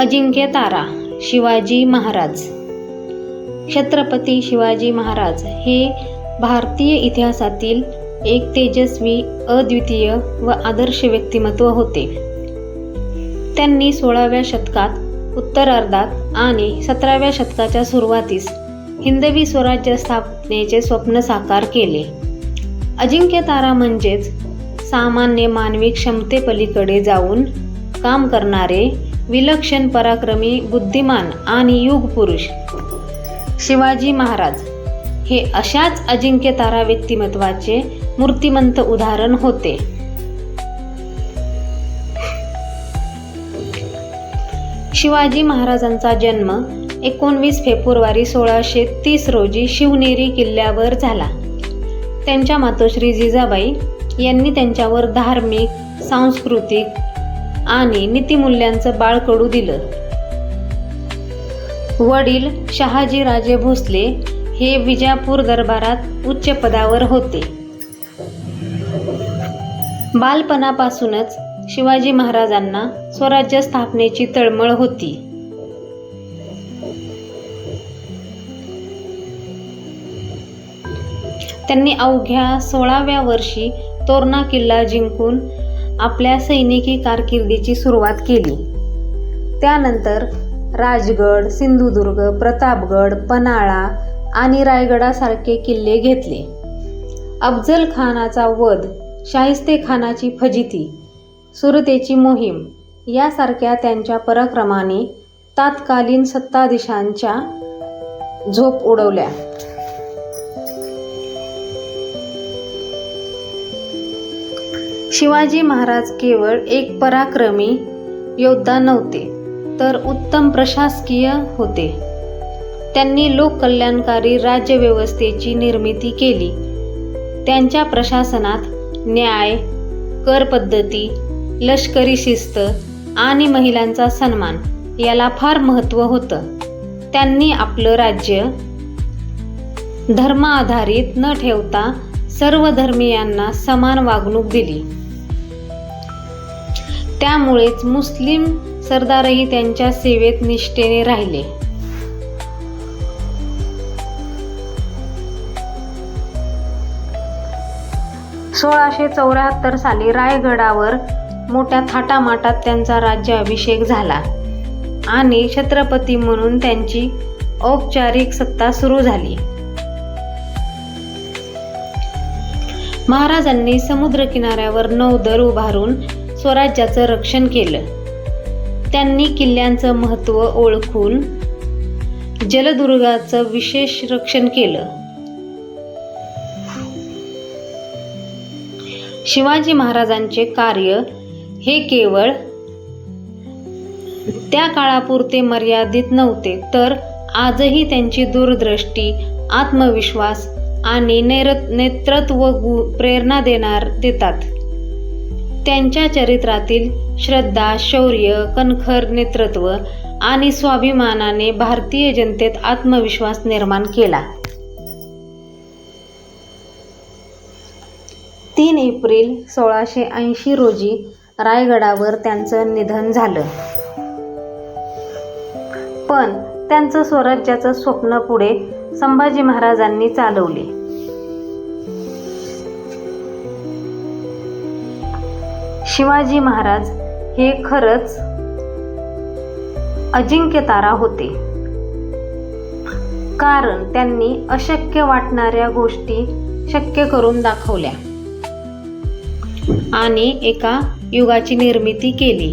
अजिंक्य तारा शिवाजी महाराज. छत्रपती शिवाजी महाराज हे भारतीय इतिहासातील एक तेजस्वी, अद्वितीय व आदर्श व्यक्तिमत्व होते. त्यांनी 16व्या शतकात उत्तरार्धात आणि 17व्या शतकाच्या सुरुवातीस हिंदवी स्वराज्य स्थापनेचे स्वप्न साकार केले. अजिंक्य तारा म्हणजेच सामान्य मानवी क्षमतेपलीकडे जाऊन काम करणारे विलक्षण, पराक्रमी, बुद्धिमान आणि युगपुरुष शिवाजी महाराज हे अशाच अजिंक्य तारा व्यक्तिमत्वाचे मूर्तिमंत उदाहरण होते. शिवाजी महाराजांचा जन्म 19 फेब्रुवारी 1630 रोजी शिवनेरी किल्ल्यावर झाला. त्यांच्या मातोश्री जिजाबाई यांनी त्यांच्यावर धार्मिक, सांस्कृतिक आणि नीतिमूल्यांचं बाळकडू दिलं. वडील शहाजीराजे भोसले हे विजापूर दरबारात उच्च पदावर होते. बालपणापासूनच शिवाजी महाराजांना स्वराज्य स्थापनेची तळमळ होती. त्यांनी अवघ्या 16व्या वर्षी तोरणा किल्ला जिंकून आपल्या सैनिकी कारकिर्दीची सुरुवात केली. त्यानंतर राजगड, सिंधुदुर्ग, प्रतापगड, पन्हाळा आणि रायगडासारखे किल्ले घेतले. अफजल खानाचा वध, शाहिस्ते खानाची फजिती, सुरतेची मोहीम यासारख्या त्यांच्या पराक्रमाने तत्कालीन सत्ताधीशांच्या झोप उडवल्या. शिवाजी महाराज केवळ एक पराक्रमी योद्धा नव्हते, तर उत्तम प्रशासकीय होते. त्यांनी लोककल्याणकारी राज्यव्यवस्थेची निर्मिती केली. त्यांच्या प्रशासनात न्याय, कर पद्धती, लष्करी शिस्त आणि महिलांचा सन्मान याला फार महत्त्व होतं. त्यांनी आपलं राज्य धर्माधारित न ठेवता सर्व धर्मीयांना समान वागणूक दिली. त्यामुळेच मुस्लिम सरदारही त्यांच्या सेवेत निष्ठेने राहिले. (1674) साली रायगडावर मोठ्या थाटामाटात त्यांचा राज्याभिषेक झाला आणि छत्रपती म्हणून त्यांची औपचारिक सत्ता सुरू झाली. महाराजांनी समुद्रकिनाऱ्यावर नौदल उभारून स्वराज्याचं रक्षण केलं. त्यांनी किल्ल्यांचं महत्त्व ओळखून जलदुर्गाचं विशेष रक्षण केलं. शिवाजी महाराजांचे कार्य हे केवळ त्या काळापुरते मर्यादित नव्हते, तर आजही त्यांची दूरदृष्टी, आत्मविश्वास आणि नेतृत्व प्रेरणा देतात. त्यांच्या चरित्रातील श्रद्धा, शौर्य, कणखर नेतृत्व आणि स्वाभिमानाने भारतीय जनतेत आत्मविश्वास निर्माण केला. 3 एप्रिल 1680 रोजी रायगडावर त्यांचं निधन झालं. पण त्यांचं स्वराज्याचं स्वप्न पुढे संभाजी महाराजांनी चालवले. शिवाजी महाराज हे खरंच अजिंक्य तारा होते, कारण त्यांनी अशक्य वाटणाऱ्या गोष्टी शक्य करून दाखवल्या आणि एका युगाची निर्मिती केली.